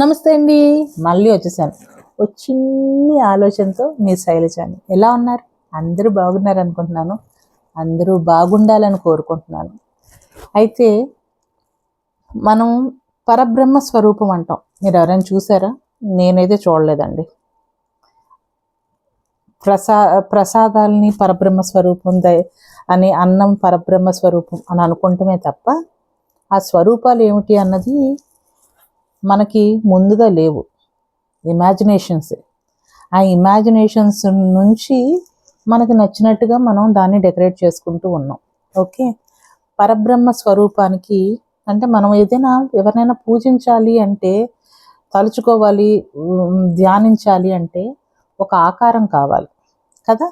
నమస్తే అండి. మళ్ళీ వచ్చేసాను. ఒక చిన్ని ఆలోచనతో మీ శైలజాని. ఎలా ఉన్నారు? అందరూ బాగున్నారు అనుకుంటున్నాను. అందరూ బాగుండాలని కోరుకుంటున్నాను. అయితే మనం పరబ్రహ్మ స్వరూపం అంటాం. మీరు ఎవరైనా చూసారా? నేనైతే చూడలేదండి. ప్రసాదాలని పరబ్రహ్మ స్వరూపం అని అన్నం పరబ్రహ్మ స్వరూపం అని అనుకుంటమే తప్ప ఆ స్వరూపాలు ఏమిటి అన్నది మనకి ముందుగా లేవు. ఇమాజినేషన్స్. ఆ ఇమాజినేషన్స్ నుంచి మనకు నచ్చినట్టుగా మనం దాన్ని డెకరేట్ చేసుకుంటూ ఉన్నాం. ఓకే. పరబ్రహ్మ స్వరూపానికి అంటే మనం ఏదైనా ఎవరినైనా పూజించాలి అంటే, తలుచుకోవాలి, ధ్యానించాలి అంటే ఒక ఆకారం కావాలి కదా.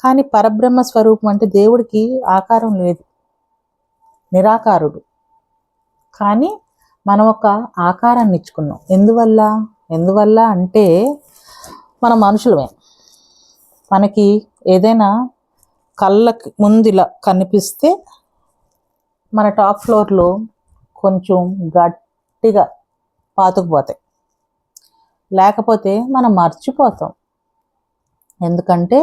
కానీ పరబ్రహ్మ స్వరూపం అంటే దేవుడికి ఆకారం లేదు, నిరాకారుడు. కానీ మనం ఒక ఆకారాన్ని ఇచ్చుకున్నాం. ఎందువల్ల అంటే మన మనుషులమే. మనకి ఏదైనా కళ్ళకి ముందు ఇలా కనిపిస్తే మన టాప్ ఫ్లోర్లో కొంచెం గట్టిగా పాతుకుపోతాయి. లేకపోతే మనం మర్చిపోతాం. ఎందుకంటే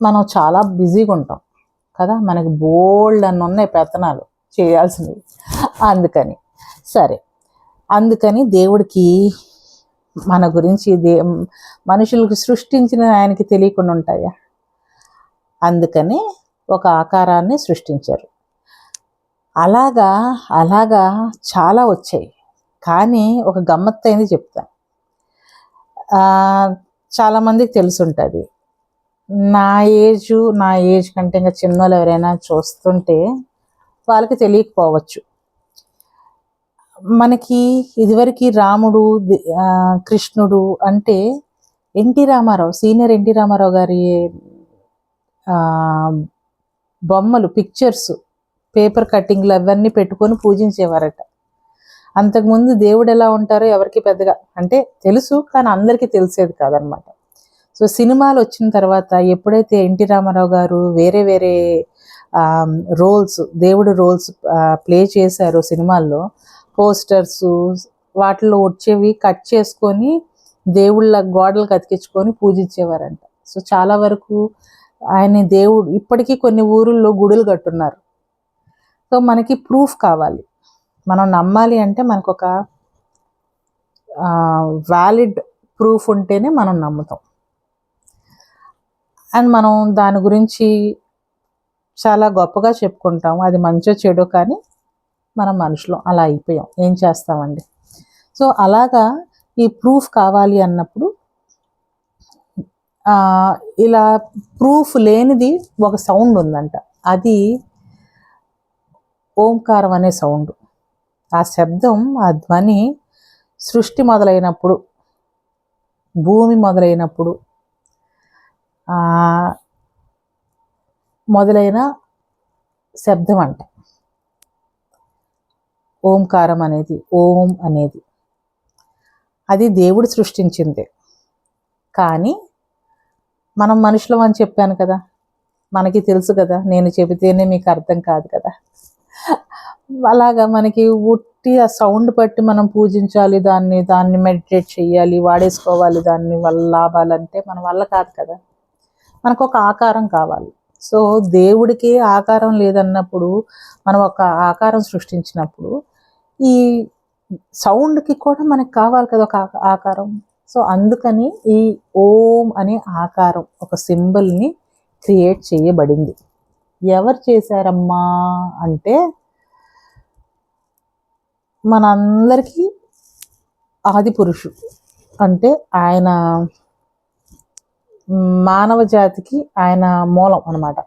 మనం చాలా బిజీగా ఉంటాం కదా. మనకి బోల్డ్ అని ఉన్నాయి పెత్తనాలు చేయాల్సినవి. అందుకని దేవుడికి మన గురించి మనుషులకు సృష్టించిన ఆయనకి తెలియకుండా ఉంటాయా? అందుకని ఒక ఆకారాన్ని సృష్టించారు. అలాగా చాలా వచ్చాయి. కానీ ఒక గమ్మత్తైంది చెప్తాను. చాలామందికి తెలుసుంటుంది. నా ఏజ్ కంటే ఇంకా చిన్నోళ్ళు ఎవరైనా చూస్తుంటే వాళ్ళకి తెలియకపోవచ్చు. మనకి ఇదివరకు రాముడు, కృష్ణుడు అంటే సీనియర్ ఎన్టీ రామారావు గారి బొమ్మలు, పిక్చర్స్, పేపర్ కట్టింగ్లు అవన్నీ పెట్టుకొని పూజించేవారట. అంతకుముందు దేవుడు ఎలా ఉంటారో ఎవరికి పెద్దగా అంటే తెలుసు, కానీ అందరికీ తెలిసేది కాదనమాట. సో సినిమాలు వచ్చిన తర్వాత ఎప్పుడైతే ఎన్టీ రామారావు గారు వేరే వేరే దేవుడు రోల్స్ ప్లే చేశారో సినిమాల్లో, పోస్టర్స్ వాటిలో వచ్చేవి కట్ చేసుకొని దేవుళ్ళ గోడలకు అతికించుకొని పూజించేవారంట. సో చాలా వరకు ఆయన దేవుడు ఇప్పటికీ కొన్ని ఊరుల్లో గుడులు కట్టున్నారు. సో మనకి ప్రూఫ్ కావాలి. మనం నమ్మాలి అంటే మనకు ఒక వ్యాలిడ్ ప్రూఫ్ ఉంటేనే మనం నమ్ముతాం. అండ్ మనం దాని గురించి చాలా గొప్పగా చెప్పుకుంటాం. అది మంచో చెడో, కానీ మనం మనుషులం అలా అయిపోయాం. ఏం చేస్తామండి. సో అలాగా ఈ ప్రూఫ్ కావాలి అన్నప్పుడు ఇలా ప్రూఫ్ లేనిది ఒక సౌండ్ ఉందంట. అది ఓంకారం అనే సౌండ్. ఆ శబ్దం, ఆ ధ్వని సృష్టి మొదలైనప్పుడు, భూమి మొదలైనప్పుడు మొదలైన శబ్దం అంట ఓంకారం అనేది. ఓం అనేది అది దేవుడు సృష్టించిందే. కానీ మనం మనుషులం అని చెప్పాను కదా, మనకి తెలుసు కదా, నేను చెబితేనే మీకు అర్థం కాదు కదా. అలాగా మనకి ఉట్టి ఆ సౌండ్ బట్టి మనం పూజించాలి, దాన్ని మెడిటేట్ చేయాలి, వాడేసుకోవాలి దాన్ని వల్ల లాభాలంటే మన వల్ల కాదు కదా. మనకు ఒక ఆకారం కావాలి. సో దేవుడికి ఆకారం లేదన్నప్పుడు, మనం ఒక ఆకారం సృష్టించినప్పుడు ఈ సౌండ్కి కూడా మనకు కావాలి కదా ఒక ఆకారం. సో అందుకని ఈ ఓం అనే ఆకారం, ఒక సింబల్ని క్రియేట్ చేయబడింది. ఎవరు చేశారమ్మా అంటే మనందరికీ ఆది పురుషుడు. అంటే ఆయన మానవ జాతికి ఆయన మూలం అన్నమాట.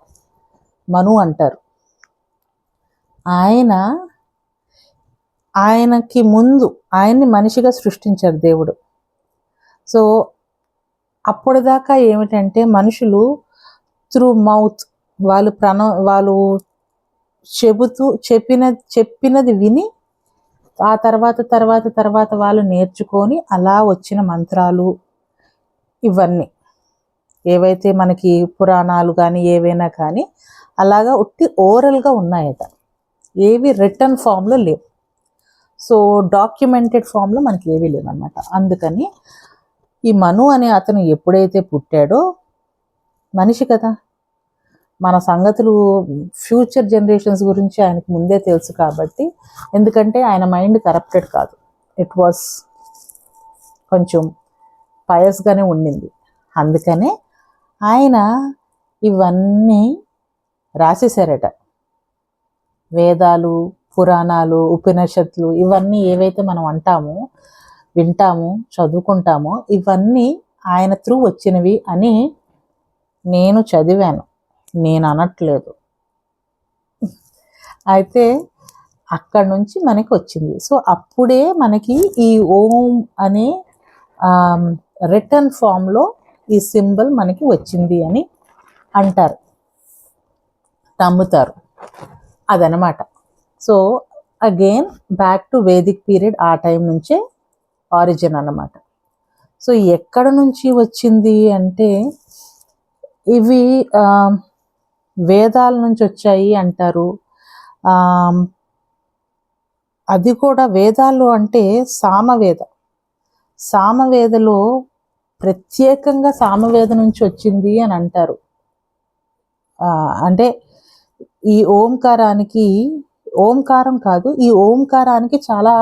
మను అంటారు. ఆయనకి ముందు ఆయన్ని మనిషిగా సృష్టించారు దేవుడు. సో అప్పటిదాకా ఏమిటంటే మనుషులు త్రూ మౌత్ వాళ్ళు చెప్పినది విని ఆ తర్వాత వాళ్ళు నేర్చుకొని అలా వచ్చిన మంత్రాలు ఇవన్నీ ఏవైతే మనకి పురాణాలు కానీ ఏవైనా కానీ అలాగా ఉట్టి ఓరల్గా ఉన్నాయట. ఏవి రిటర్న్ ఫామ్లో లేవు. సో డాక్యుమెంటెడ్ ఫామ్లో మనకి ఏమీ లేవన్నమాట. అందుకని ఈ మను అనే అతను ఎప్పుడైతే పుట్టాడో, మనిషి కదా, మన సంగతులు ఫ్యూచర్ జనరేషన్స్ గురించి ఆయనకు ముందే తెలుసు కాబట్టి, ఎందుకంటే ఆయన మైండ్ కరప్టెడ్ కాదు, ఇట్ వాస్ కొంచెం పయస్గానే ఉండింది. అందుకనే ఆయన ఇవన్నీ రాసేశారట. వేదాలు, పురాణాలు, ఉపనిషత్తులు ఇవన్నీ ఏవైతే మనం అంటామో, వింటాము, చదువుకుంటామో, ఇవన్నీ ఆయన త్రూ వచ్చినవి అని నేను చదివాను, నేను అనట్లేదు. అయితే అక్కడ నుంచి మనకి వచ్చింది. సో అప్పుడే మనకి ఈ ఓం అనే రిటర్న్ ఫామ్లో ఈ సింబల్ మనకి వచ్చింది అని అంటారు, నమ్ముతారు. అదనమాట. So again back to Vedic period, ఆ టైం నుంచే ఆరిజిన్ అన్నమాట. సో ఎక్కడ నుంచి వచ్చింది అంటే, ఇవి వేదాల నుంచి వచ్చాయి అంటారు. అది కూడా వేదాలు అంటే సామవేదలో ప్రత్యేకంగా సామవేద నుంచి వచ్చింది అని అంటారు. అంటే ఈ ఓంకారానికి, ఓంకారం కాదు, ఈ ఓంకారానికి చాలా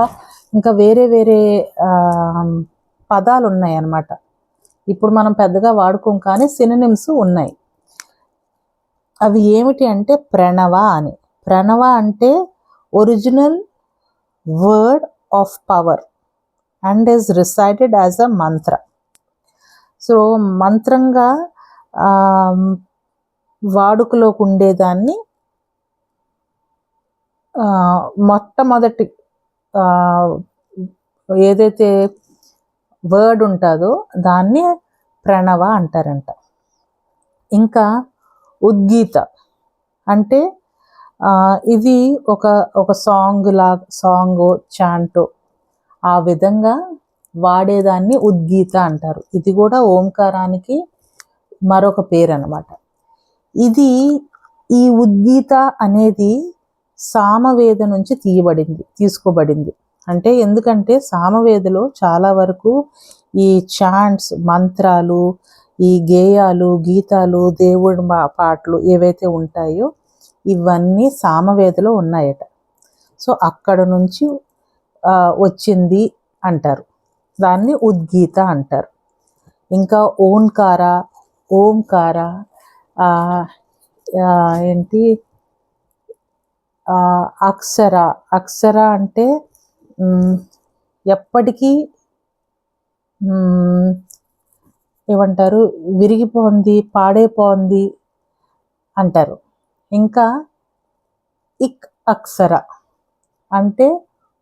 ఇంకా వేరే వేరే పదాలు ఉన్నాయి అన్నమాట. ఇప్పుడు మనం పెద్దగా వాడుకోం, కానీ సినోనిమ్స్ ఉన్నాయి. అవి ఏమిటి అంటే ప్రణవ అని. ప్రణవ అంటే original word of power and is recited as a Mantra. So మంత్రంగా వాడుకలోకి ఉండేదాన్ని మొట్టమొదటి ఏదైతే వర్డ్ ఉంటుందో దాన్ని ప్రణవ అంటారంట. ఇంకా ఉద్గీత అంటే ఇది ఒక సాంగ్ చాంటో ఆ విధంగా వాడేదాన్ని ఉద్గీత అంటారు. ఇది కూడా ఓంకారానికి మరొక పేరు అన్నమాట. ఈ ఉద్గీత అనేది సామవేద నుంచి తీసుకోబడింది. అంటే ఎందుకంటే సామవేదలో చాలా వరకు ఈ చాంట్స్, మంత్రాలు, ఈ గేయాలు, గీతాలు, దేవుడి పాటలు ఏవైతే ఉంటాయో ఇవన్నీ సామవేదలో ఉన్నాయట. సో అక్కడ నుంచి వచ్చింది అంటారు, దాన్ని ఉద్గీత అంటారు. ఇంకా ఓంకార ఏంటి అక్షర అంటే ఎప్పటికీ ఏమంటారు, విరిగిపోంది, పాడైపోంది అంటారు. ఇంకా అక్షర అంటే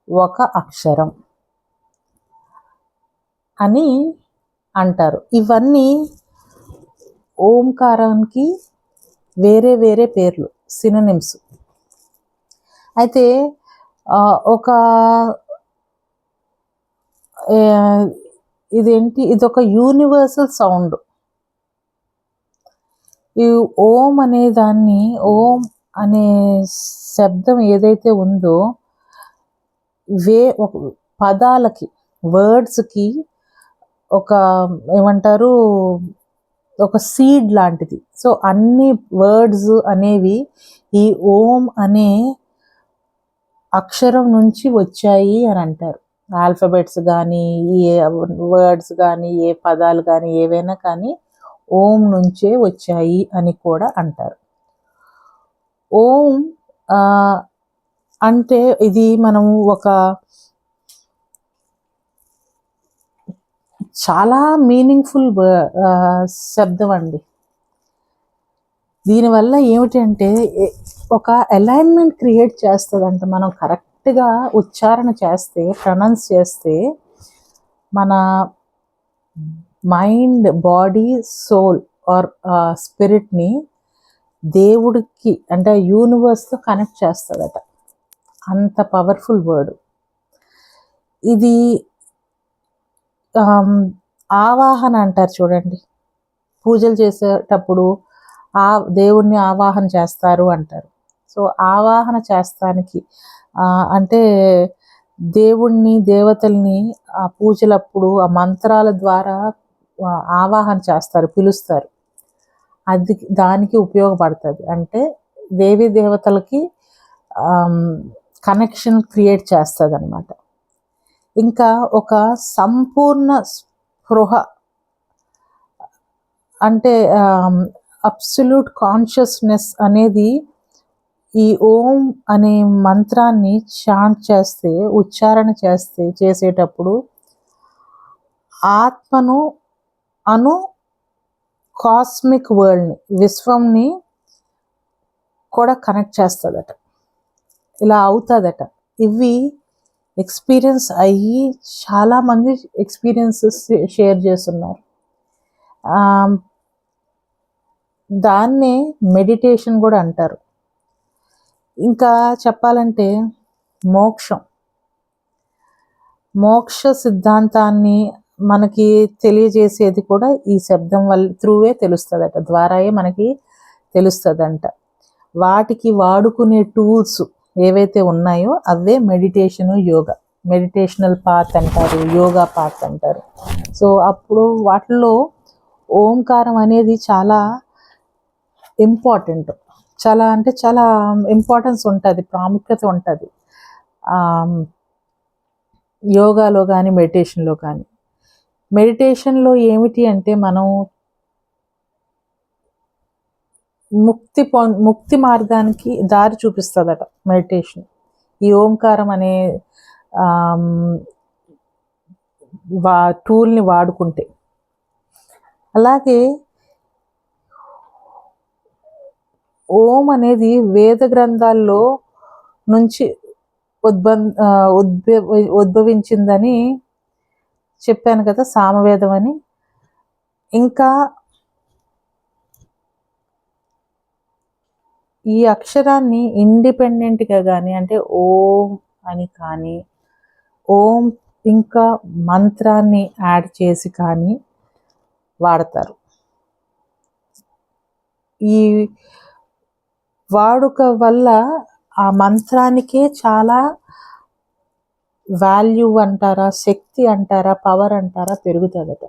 ఒక అక్షరం అని అంటారు. ఇవన్నీ ఓంకారానికి వేరే వేరే పేర్లు, సినోనిమ్స్. అయితే ఇదొక యూనివర్సల్ సౌండ్. ఈ ఓం అనే దాన్ని, ఓం అనే శబ్దం ఏదైతే ఉందో పదాలకి, వర్డ్స్కి ఏమంటారు, ఒక సీడ్ లాంటిది. సో అన్ని వర్డ్స్ అనేవి ఈ ఓం అనే అక్షరం నుంచి వచ్చాయి అని అంటారు. ఆల్ఫబెట్స్ కానీ, ఏ వర్డ్స్ కానీ, ఏ పదాలు కానీ, ఏవైనా కానీ ఓం నుంచే వచ్చాయి అని కూడా అంటారు. ఓం అంటే ఇది మనము చాలా మీనింగ్ఫుల్ శబ్దం అండి. దీనివల్ల ఏమిటి అంటే ఒక అలైన్మెంట్ క్రియేట్ చేస్తుందంట. మనం కరెక్ట్గా ఉచ్చారణ చేస్తే, ప్రొనౌన్స్ చేస్తే మన మైండ్, బాడీ, సోల్ ఆర్ స్పిరిట్ని దేవుడికి అంటే యూనివర్స్తో కనెక్ట్ చేస్తుందట. అంత పవర్ఫుల్ వర్డ్ ఇది. ఆవాహన అంటారు చూడండి, పూజలు చేసేటప్పుడు దేవుణ్ణి ఆవాహన చేస్తారు అంటారు. సో ఆవాహన చేస్తానికి అంటే దేవుణ్ణి దేవతల్ని ఆ పూజలప్పుడు ఆ మంత్రాల ద్వారా ఆవాహన చేస్తారు, పిలుస్తారు. అది దానికి ఉపయోగపడుతుంది. అంటే దేవీ దేవతలకి కనెక్షన్ క్రియేట్ చేస్తుంది అనమాట. ఇంకా ఒక సంపూర్ణ స్పృహ, అంటే అబ్సల్యూట్ కాన్షియస్నెస్ అనేది ఈ ఓం అనే మంత్రాన్ని చాంట్ చేస్తే, ఉచ్చారణ చేసేటప్పుడు ఆత్మను అను కాస్మిక్ వరల్డ్ని, విశ్వంని కూడా కనెక్ట్ చేస్తుందట. ఇలా అవుతుందట. ఇవి ఎక్స్పీరియన్స్ అయ్యి చాలామంది ఎక్స్పీరియన్సెస్ షేర్ చేస్తున్నారు. దాన్నే మెడిటేషన్ కూడా అంటారు. ఇంకా చెప్పాలంటే మోక్ష సిద్ధాంతాన్ని మనకి తెలియజేసేది కూడా ఈ శబ్దం వల్ల త్రూవే తెలుస్తుందట, ద్వారాయే మనకి తెలుస్తుందంట. వాటికి వాడుకునే టూల్స్ ఏవైతే ఉన్నాయో అవే మెడిటేషను, యోగా. మెడిటేషనల్ పాత్ అంటారు, యోగా పాత్ అంటారు. సో అప్పుడు వాటిల్లో ఓంకారం అనేది చాలా ఇంపార్టెంట్, చాలా అంటే చాలా ఇంపార్టెన్స్ ఉంటుంది, ప్రాముఖ్యత ఉంటుంది యోగాలో కానీ మెడిటేషన్లో కానీ. మెడిటేషన్లో ఏమిటి అంటే మనం ముక్తి మార్గానికి దారి చూపిస్తుందట మెడిటేషన్, ఈ ఓంకారం అనే టూల్ని వాడుకుంటే. అలాగే ఓం అనేది వేద గ్రంథాల్లో నుంచి ఉద్భవించిందని చెప్పాను కదా, సామవేదం అని. ఇంకా ఈ అక్షరాన్ని ఇండిపెండెంట్గా కానీ, అంటే ఓం అని కానీ, ఓం ఇంకా మంత్రాన్ని యాడ్ చేసి కానీ వాడతారు. ఈ వాడుక వల్ల ఆ మంత్రానికే చాలా వాల్యూ అంటారా, శక్తి అంటారా, పవర్ అంటారా పెరుగుతుందట.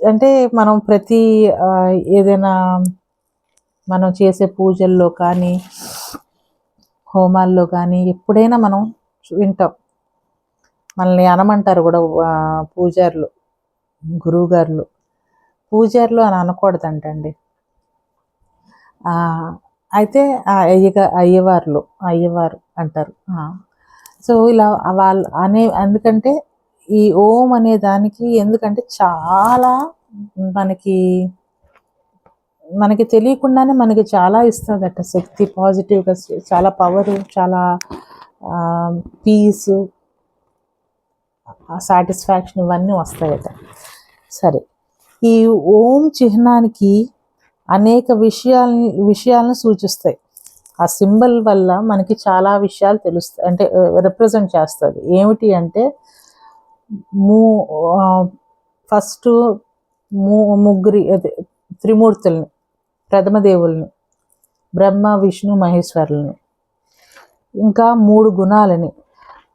అంటే మనం ప్రతి ఏదైనా మనం చేసే పూజల్లో కానీ, హోమాల్లో కానీ ఎప్పుడైనా మనం వింటాం, మనల్ని అనమంటారు కూడా పూజారులు, గురువుగారులు. పూజారులు అని అనకూడదంటండి. అయితే అయ్యవారు అంటారు. సో ఇలా వాళ్ళు ఎందుకంటే ఈ ఓం అనే దానికి, ఎందుకంటే చాలా మనకి తెలియకుండానే మనకి చాలా ఇస్తుందట శక్తి, పాజిటివ్గా చాలా పవరు, చాలా పీసు, సాటిస్ఫాక్షన్ ఇవన్నీ వస్తాయట. సరే, ఈ ఓం చిహ్నానికి అనేక విషయాలను సూచిస్తాయి. ఆ సింబల్ వల్ల మనకి చాలా విషయాలు తెలుస్తాయి, అంటే రిప్రజెంట్ చేస్తుంది. ఏమిటి అంటే ఫస్ట్ ముగ్గురి త్రిమూర్తుల్ని, ప్రథమ దేవుల్ని, బ్రహ్మ విష్ణు మహేశ్వరుల్ని, ఇంకా 3 గుణాలని.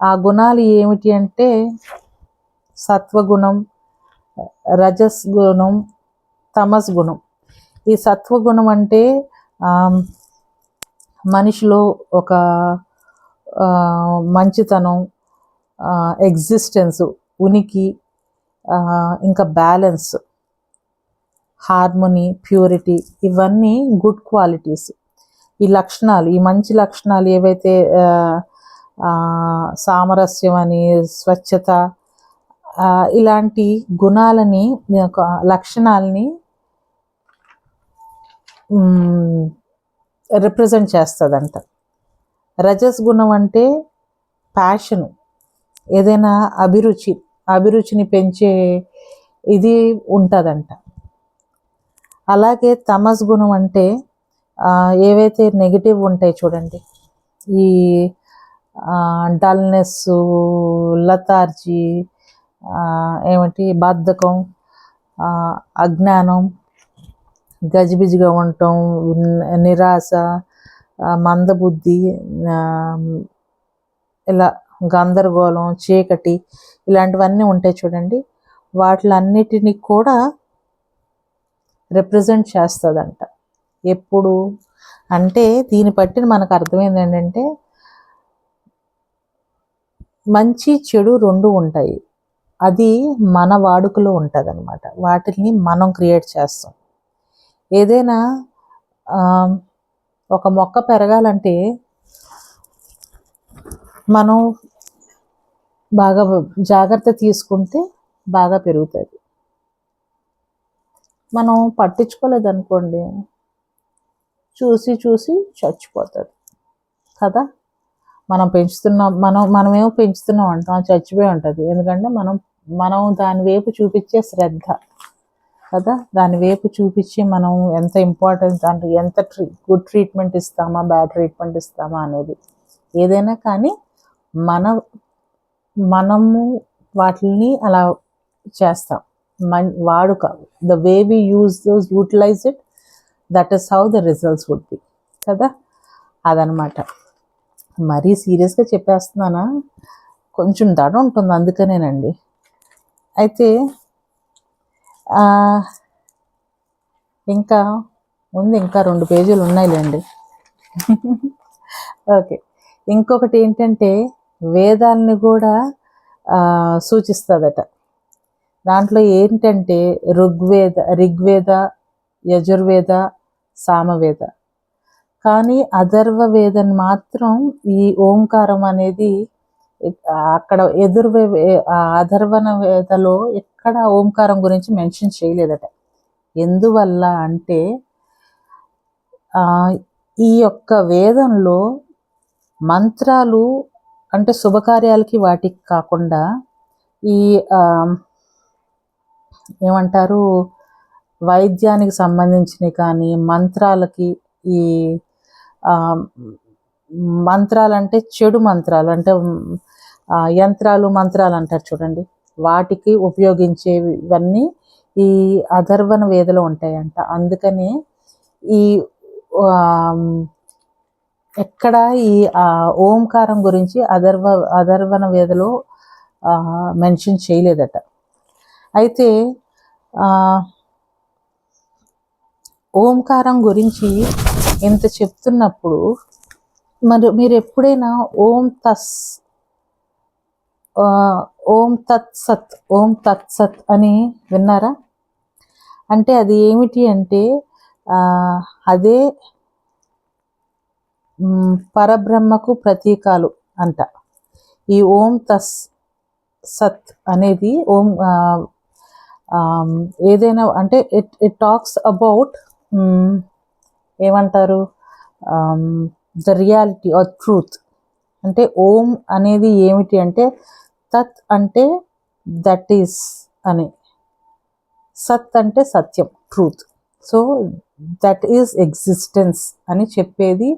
ఆ గుణాలు ఏమిటి అంటే సత్వగుణం, రజస్ గుణం, తమస్ గుణం. ఈ సత్వగుణం అంటే మనిషిలో ఒక మంచితనం, ఎగ్జిస్టెన్స్, ఉనికి, ఇంకా బ్యాలెన్స్, హార్మోనీ, ప్యూరిటీ, ఇవన్నీ గుడ్ క్వాలిటీస్. ఈ లక్షణాలు, ఈ మంచి లక్షణాలు ఏవైతే సామరస్యం అని, స్వచ్ఛత, ఇలాంటి గుణాలని, లక్షణాలని రిప్రజెంట్ చేస్తుందంట. రజస్ గుణం అంటే ప్యాషను, ఏదైనా అభిరుచిని పెంచే ఇది ఉంటుందంట. అలాగే తమస్ గుణం అంటే ఏవైతే నెగిటివ్ ఉంటాయి చూడండి, ఈ డల్నెస్, లతార్జీ, బద్ధకం, అజ్ఞానం, గజిబిజిగా ఉండటం, నిరాశ, మందబుద్ధి, ఆ, ఇలా గందరగోళం, చీకటి, ఇలాంటివన్నీ ఉంటాయి చూడండి. వాటిలన్నిటినీ కూడా రిప్రజెంట్ చేస్తుందంట. ఎప్పుడు అంటే దీన్ని బట్టి మనకు అర్థమైంది ఏంటంటే మంచి చెడు రెండు ఉంటాయి. అది మన వాడుకలో ఉంటుంది అనమాట. వాటిని మనం క్రియేట్ చేస్తాం. ఏదైనా ఒక మొక్క పెరగాలంటే మనం బాగా జాగ్రత్త తీసుకుంటే బాగా పెరుగుతుంది. మనం పట్టించుకోలేదనుకోండి, చూసి చూసి చచ్చిపోతుంది కదా. మనమేమో పెంచుతున్నాం అంటాం, చచ్చిపోయి ఉంటుంది. ఎందుకంటే మనం దాని వైపు చూపించే శ్రద్ధ కదా, దాని వైపు చూపించి మనం ఎంత ఇంపార్టెన్స్, దాంట్లో ఎంత గుడ్ ట్రీట్మెంట్ ఇస్తామా, బ్యాడ్ ట్రీట్మెంట్ ఇస్తామా అనేది. ఏదైనా కానీ మనము వాటిని అలా చేస్తాం. వాడుక, the way we utilize it, that is how the results would be కదా. అదనమాట. మరీ సీరియస్గా చెప్పేస్తున్నానా, కొంచెం దడ ఉంటుంది అందుకనేనండి. అయితే ఇంకా 2 పేజీలు ఉన్నాయిలేండి. ఓకే. ఇంకొకటి ఏంటంటే వేదాలని కూడా సూచిస్తుందట. దాంట్లో ఏంటంటే ఋగ్వేద, యజుర్వేద, సామవేద. కానీ అథర్వ వేదని మాత్రం ఈ ఓంకారం అనేది అక్కడ అథర్వణ వేదలో ఎక్కడ ఓంకారం గురించి మెన్షన్ చేయలేదట. ఎందువల్ల అంటే ఈ యొక్క వేదంలో మంత్రాలు అంటే శుభకార్యాలకి వాటికి కాకుండా ఈ ఏమంటారు వైద్యానికి సంబంధించినవి కానీ మంత్రాలకి, ఈ మంత్రాలు అంటే చెడు మంత్రాలు అంటే మంత్రాలు అంటారు చూడండి, వాటికి ఉపయోగించేవన్నీ ఈ అథర్వణ వేదలో ఉంటాయంట. అందుకని ఈ ఎక్కడ ఈ ఓంకారం గురించి అథర్వణ వేదలో మెన్షన్ చేయలేదట. అయితే ఓంకారం గురించి ఇంత చెప్తున్నప్పుడు మరి మీరు ఎప్పుడైనా ఓం తత్ సత్ అని విన్నారా? అంటే అది ఏమిటి అంటే అదే పరబ్రహ్మకు ప్రతీకాలు అంట. ఈ ఓం సత్ అనేది ఏదైనా అంటే ఇట్ టాక్స్ అబౌట్ ఏమంటారు ద రియాలిటీ ఆర్ ట్రూత్. అంటే ఓం అనేది ఏమిటి అంటే తత్ అంటే దట్ ఈస్ అని, సత్ అంటే సత్యం, truth. So that is existence అని చెప్పేది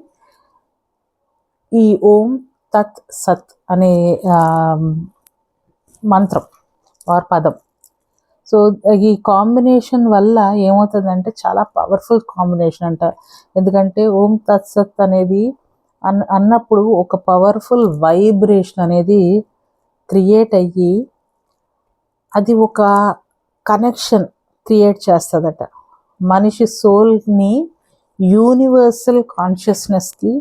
ఈ ఓం తత్ సత్ అనే మంత్రం ఆర్ పదం. సో ఈ కాంబినేషన్ వల్ల ఏమవుతుందంటే చాలా పవర్ఫుల్ కాంబినేషన్ అంట. ఎందుకంటే ఓం తత్ సత్ అనేది అన్నప్పుడు ఒక పవర్ఫుల్ వైబ్రేషన్ అనేది క్రియేట్ అయ్యి అది ఒక కనెక్షన్ క్రియేట్ చేస్తుందట. మనిషి సోల్ని యూనివర్సల్ కాన్షియస్నెస్కి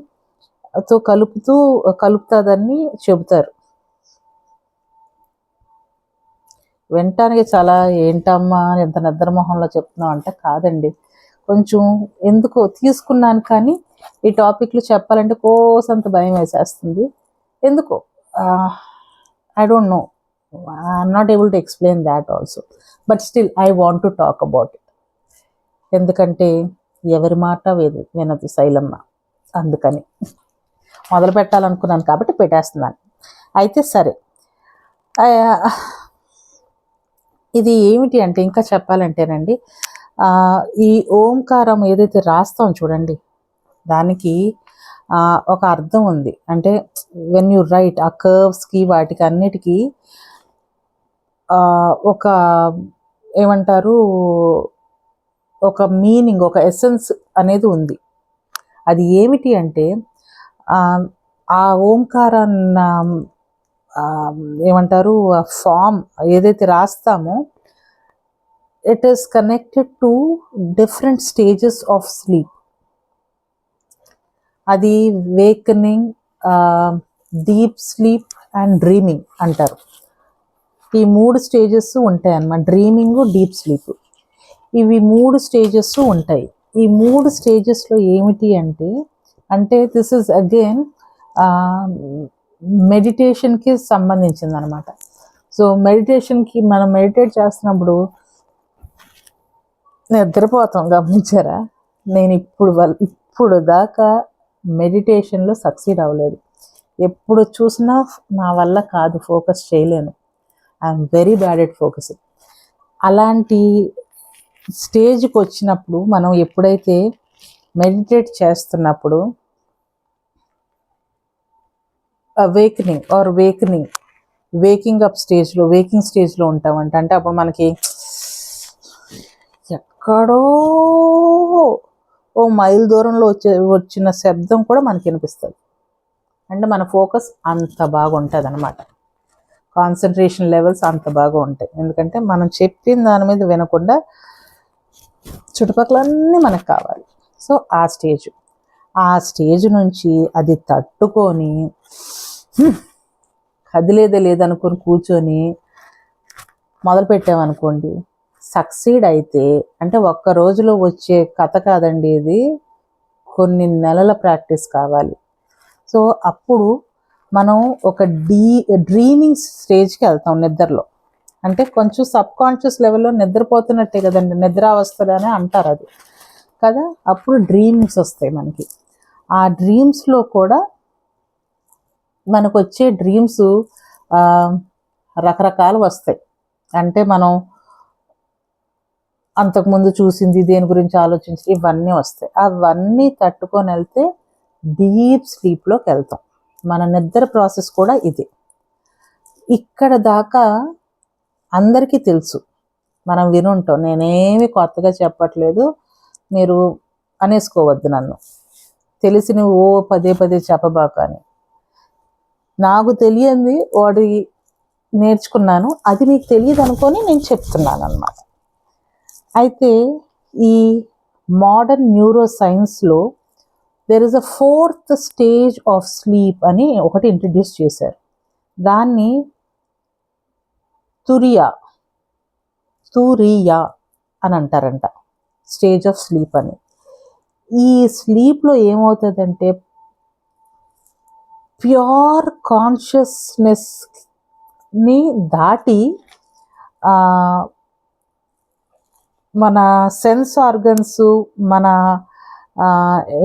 తో కలుపుతుందని చెబుతారు. వినటానికి చాలా ఏంటమ్మా ఎంత నిద్రమోహంలో చెప్తున్నావు అంటే కాదండి, కొంచెం ఎందుకో తీసుకున్నాను. కానీ ఈ టాపిక్లు చెప్పాలంటే కోసంత భయం వేసేస్తుంది. ఎందుకో I don't know, I'm not able to explain that also, but still I want to talk about it. ఎందుకంటే ఎవరి మాట వినదు శైలమ్మ, అందుకని మొదలు పెట్టాలనుకున్నాను కాబట్టి పెట్టేస్తున్నాను. అయితే సరే, ఇది ఏమిటి అంటే ఇంకా చెప్పాలంటేనండి, ఈ ఓంకారం ఏదైతే రాస్తాం చూడండి, దానికి ఒక అర్థం ఉంది. అంటే వెన్ యూ రైట్ ఆ కర్వ్స్కి వాటికి అన్నిటికీ ఒక ఏమంటారు ఒక మీనింగ్, ఒక ఎసెన్స్ అనేది ఉంది. అది ఏమిటి అంటే ఆ ఓంకారాన్న ఏమంటారు ఫామ్ ఏదైతే రాస్తామో it is connected to different stages of sleep. అది వేకనింగ్, డీప్ స్లీప్ అండ్ డ్రీమింగ్ అంటారు. ఈ 3 స్టేజెస్ ఉంటాయి అన్నమాట. డ్రీమింగ్, డీప్ స్లీప్, ఇవి 3 స్టేజెస్ ఉంటాయి. ఈ 3 స్టేజెస్లో ఏమిటి అంటే దిస్ ఇస్ అగైన్ మెడిటేషన్కి సంబంధించింది అనమాట. సో మెడిటేషన్కి మనం మెడిటేట్ చేస్తున్నప్పుడు నిద్రపోతాం, గమనించారా? నేను ఇప్పుడు దాకా మెడిటేషన్లో సక్సీడ్ అవ్వలేదు. ఎప్పుడు చూసినా నా వల్ల కాదు, ఫోకస్ చేయలేను. I'm very bad at focusing. అలాంటి స్టేజ్కి వచ్చినప్పుడు మనం ఎప్పుడైతే మెడిటేట్ చేస్తున్నప్పుడు వేకింగ్ అప్ స్టేజ్లో, వేకింగ్ స్టేజ్లో ఉంటామంట. అంటే అప్పుడు మనకి ఎక్కడో ఓ మైల్ దూరంలో వచ్చిన శబ్దం కూడా మనకి వినిపిస్తుంది. అంటే మన ఫోకస్ అంత బాగుంటుంది అన్నమాట. కాన్సన్ట్రేషన్ లెవెల్స్ అంత బాగా ఉంటాయి. ఎందుకంటే మనం చెప్పిన దాని మీద వినకుండా చుట్టుపక్కలన్నీ మనకు కావాలి. సో ఆ స్టేజ్ నుంచి అది తట్టుకొని కదిలేదే లేదనుకొని కూర్చొని మొదలు పెట్టామనుకోండి, సక్సీడ్ అయితే, అంటే ఒక్క రోజులో వచ్చే కథ కాదండి ఇది, కొన్ని నెలల ప్రాక్టీస్ కావాలి. సో అప్పుడు మనం ఒక డ్రీమింగ్ స్టేజ్కి వెళ్తాం నిద్రలో. అంటే కొంచెం సబ్ కాన్షియస్ లెవెల్లో నిద్రపోతున్నట్టే కదండి, నిద్రావస్థలోనే అంటారు అది కదా. అప్పుడు డ్రీమ్స్ వస్తాయి మనకి. ఆ డ్రీమ్స్లో కూడా మనకు వచ్చే డ్రీమ్స్ రకరకాలు వస్తాయి. అంటే మనం అంతకుముందు చూసింది, దేని గురించి ఆలోచించి ఇవన్నీ వస్తాయి. అవన్నీ తట్టుకొని వెళ్తే డీప్ స్లీప్లోకి వెళ్తాం. మన నిద్ర ప్రాసెస్ కూడా ఇది. ఇక్కడ దాకా అందరికీ తెలుసు, మనం వినుంటాం. నేనేమి కొత్తగా చెప్పట్లేదు, మీరు అనేసుకోవద్దు నన్ను. తెలిసిన పదే చెప్పబాక అని. నాకు తెలియంది వాడి నేర్చుకున్నాను, అది మీకు తెలియదు అనుకొని నేను చెప్తున్నాను అన్నమాట. అయితే ఈ మోడర్న్ న్యూరో సైన్స్లో there is a 4th stage of sleep అని ఒకటి ఇంట్రడ్యూస్ చేశారు. దాన్ని తురియా అని అంటారంట, స్టేజ్ ఆఫ్ స్లీప్ అని. ఈ స్లీప్లో ఏమవుతుందంటే ప్యూర్ కాన్షియస్నెస్ని దాటి మన సెన్స్ ఆర్గన్స్, మన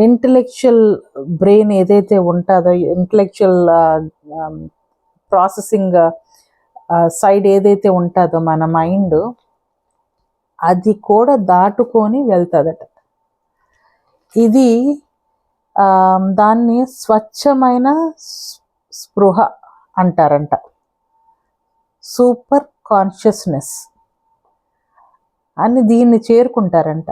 ఇంటలెక్చువల్ బ్రెయిన్ ఏదైతే ఉంటుందో, ఇంటలెక్చువల్ ప్రాసెసింగ్ సైడ్ ఏదైతే ఉంటుందో మన మైండ్, అది కూడా దాటుకొని వెళ్తుందట. ఇది దాన్ని స్వచ్ఛమైన స్పృహ అంటారంట, సూపర్ కాన్షియస్నెస్ అని దీన్ని చేరుకుంటారంట.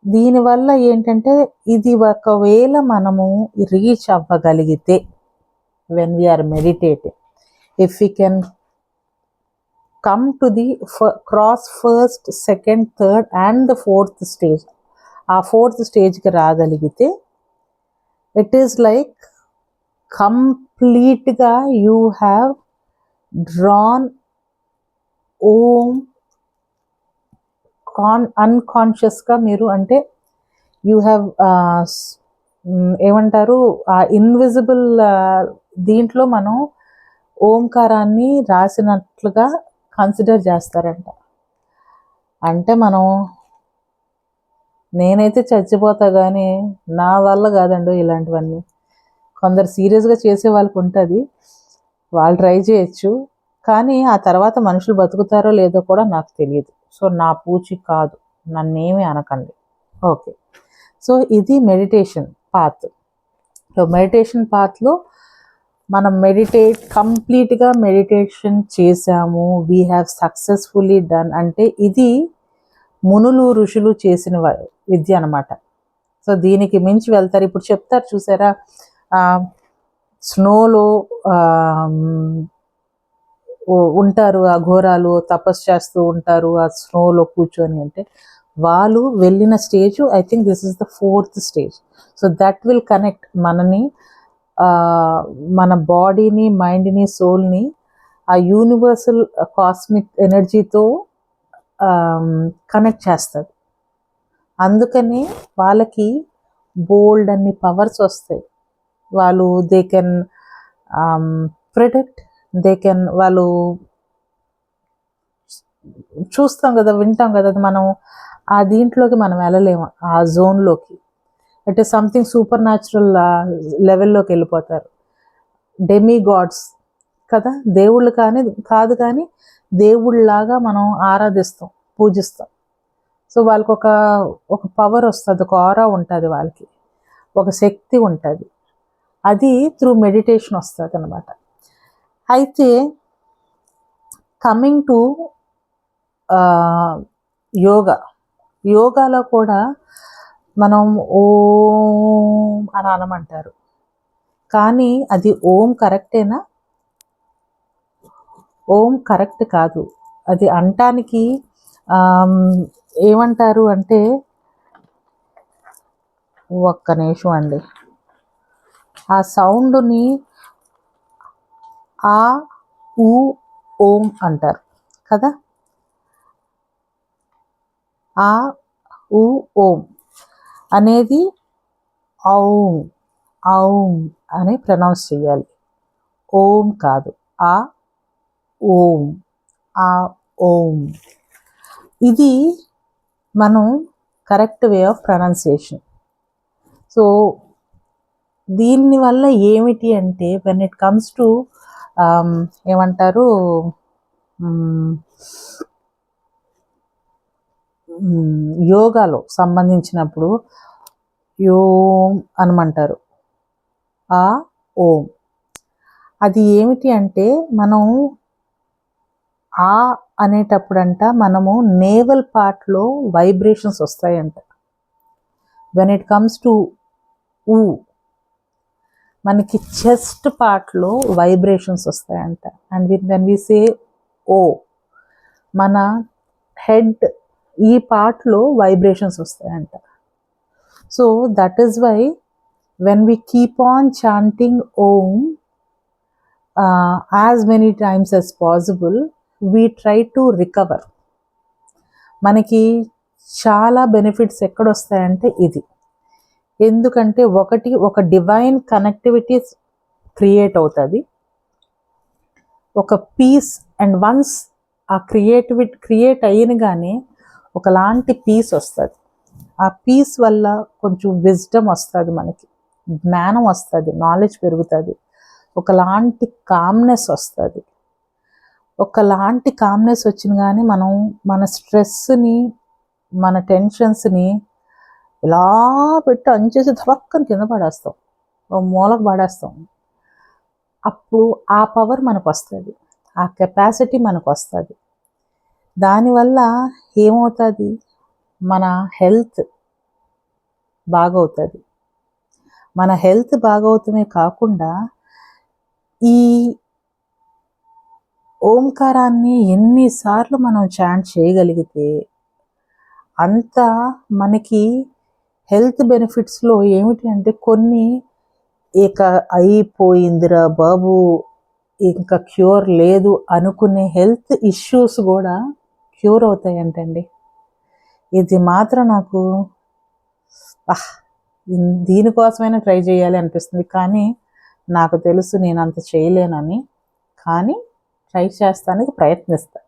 దీనివల్ల ఏంటంటే ఇది ఒకవేళ మనము రీచ్ అవ్వగలిగితే, when we are meditating, if we can come to the cross first, second, third and the 4th stage, ఆ 4th స్టేజ్కి రాగలిగితే ఇట్ ఈస్ లైక్ కంప్లీట్గా యూ హ్యావ్ డ్రాన్ ఓం అన్కాన్షియస్గా మీరు, అంటే యూ హ్యావ్ ఏమంటారు, ఆ ఇన్విజిబుల్ దీంట్లో మనం ఓంకారాన్ని రాసినట్లుగా కన్సిడర్ చేస్తారంట. అంటే నేనైతే చచ్చిపోతా కానీ నా వల్ల కాదండి ఇలాంటివన్నీ. కొందరు సీరియస్గా చేసే వాళ్ళకి ఉంటుంది, వాళ్ళు ట్రై చేయొచ్చు, కానీ ఆ తర్వాత మనుషులు బతుకుతారో లేదో కూడా నాకు తెలియదు. సో నా పూచి కాదు, నన్నేమి అనకండి. ఓకే, సో ఇది మెడిటేషన్ పాత్. సో మెడిటేషన్ పాత్లో మనం కంప్లీట్గా మెడిటేషన్ చేసాము, వీ హ్యావ్ సక్సెస్ఫుల్లీ డన్ అంటే ఇది మునులు ఋషులు చేసిన విద్య అనమాట. సో దీనికి మించి వెళ్తారు. ఇప్పుడు చెప్తారు చూసారా, స్నోలో ఉంటారు ఆ ఘోరాలు, తపస్సు చేస్తూ ఉంటారు ఆ స్నోలో కూర్చొని. అంటే వాళ్ళు వెళ్ళిన stage, I think this is the 4th stage. So that will connect మనని, మన బాడీని, మైండ్ని, సోల్ని ఆ యూనివర్సల్ కాస్మిక్ ఎనర్జీతో కనెక్ట్ చేస్తుంది. అందుకని వాళ్ళకి బోల్డ్ అన్ని పవర్స్ వస్తాయి. వాళ్ళు దే కెన్ ప్రిడిక్ట్, వాళ్ళు చూస్తాం కదా, వింటాం కదా, మనం ఆ దీంట్లోకి మనం వెళ్ళలేము, ఆ జోన్లోకి. It is something supernatural లెవెల్లోకి వెళ్ళిపోతారు. డెమీ గాడ్స్ కదా, దేవుళ్ళు కాదు కానీ దేవుళ్ళలాగా మనం ఆరాధిస్తాం, పూజిస్తాం. సో వాళ్ళకి ఒక పవర్ వస్తుంది, ఒక ఆరా ఉంటుంది, వాళ్ళకి ఒక శక్తి ఉంటుంది. అది త్రూ మెడిటేషన్ వస్తుంది అన్నమాట. అయితే కమింగ్ టు యోగాలో కూడా మనం ఓం అని అనమంటారు. కానీ అది ఓం కరెక్టేనా? ఓం కరెక్ట్ కాదు. అది అంటానికి ఏమంటారు అంటే, ఒక్క నిమిషం అండి, ఆ సౌండ్ని ఆ ఊ ఓం అంటారు కదా. ఆ ఊ ఓం అనేది ఔం ఔం అని ప్రొనౌన్స్ చేయాలి. ఓం కాదు, ఆ ఓం, ఆ ఓం. ఇది మనం correct way of pronunciation. So దీనివల్ల ఏమిటి అంటే, వెన్ ఇట్ కమ్స్ టు ఏమంటారు, యోగాలో సంబంధించినప్పుడు యోం అనమంటారు, ఆ ఓం. అది ఏమిటి అంటే, మనం ఆ అనేటప్పుడంట మనము నేవల్ పార్ట్లో వైబ్రేషన్స్ వస్తాయంట. వెన్ ఇట్ కమ్స్ టు ఊ, మనకి చెస్ట్ పార్ట్లో వైబ్రేషన్స్ వస్తాయంట. అండ్ వెన్ వి సే ఓ, మన హెడ్ ఈ పార్ట్లో వైబ్రేషన్స్ వస్తాయంట. So that is why when we keep on chanting Om as many times as possible, we try to recover. మనకి చాలా బెనిఫిట్స్ ఎక్కడొస్తాయంటే ఇది. ఎందుకంటే ఒక డివైన్ కనెక్టివిటీ క్రియేట్ అవుతుంది, ఒక పీస్. అండ్ వన్స్ ఆ క్రియేట్ అయినగానే ఒకలాంటి పీస్ వస్తుంది. ఆ పీస్ వల్ల కొంచెం విజ్డమ్ వస్తుంది, మనకి జ్ఞానం వస్తుంది, నాలెడ్జ్ పెరుగుతుంది, ఒకలాంటి కామ్నెస్ వస్తుంది. ఒకలాంటి కామ్నెస్ వచ్చిన కానీ మనం మన స్ట్రెస్ని, మన టెన్షన్స్ని ఇలా పెట్టి అంచేసి ధపక్కని కింద పడేస్తాం, మూలకు పడేస్తాం. అప్పుడు ఆ పవర్ మనకు వస్తుంది, ఆ కెపాసిటీ మనకు వస్తుంది. దానివల్ల ఏమవుతుంది, మన హెల్త్ బాగవుతుంది. మన హెల్త్ బాగవుతమే కాకుండా ఈ ఓంకారాన్ని ఎన్నిసార్లు మనం చాంట్ చేయగలిగితే అంత మనకి హెల్త్ బెనిఫిట్స్లో ఏమిటి అంటే, కొన్ని ఇక అయిపోయిందిరా బాబు, ఇంకా క్యూర్ లేదు అనుకునే హెల్త్ ఇష్యూస్ కూడా క్యూర్ అవుతాయంటండి. ఇది మాత్రం నాకు దీనికోసమైనా ట్రై చేయాలి అనిపిస్తుంది. కానీ నాకు తెలుసు నేను అంత చేయలేనని, కానీ ట్రై చేస్తానికి ప్రయత్నిస్తాను.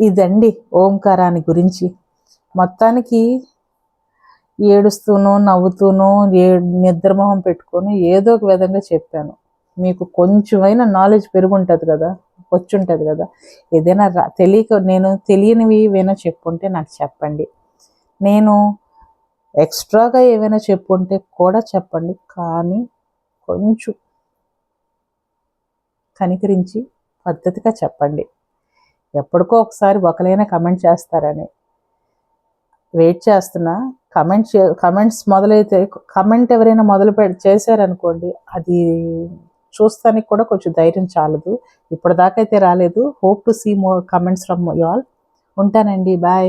ఇదండి ఓంకారాన్ని గురించి. మొత్తానికి ఏడుస్తూనో నవ్వుతూనో నిద్రమోహం పెట్టుకొని ఏదో ఒక విధంగా చెప్పాను. మీకు కొంచెమైనా నాలెడ్జ్ పెరుగుంటుంది కదా, వచ్చుంటుంది కదా. ఏదైనా నేను తెలియనివి ఏవైనా చెప్పుంటే నాకు చెప్పండి. నేను ఎక్స్ట్రాగా ఏవైనా చెప్పుంటే కూడా చెప్పండి. కానీ కొంచెం కనికరించి పద్ధతిగా చెప్పండి. ఎప్పటికో ఒకసారి ఒకరైనా కమెంట్ చేస్తారని వెయిట్ చేస్తున్నా. కమెంట్స్ మొదలైతే కమెంట్ ఎవరైనా చేశారనుకోండి, అది చూస్తానికి కూడా కొంచెం ధైర్యం చాలదు. ఇప్పటిదాకా అయితే రాలేదు. Hope to see more comments from you all. ఉంటానండి. బాయ్.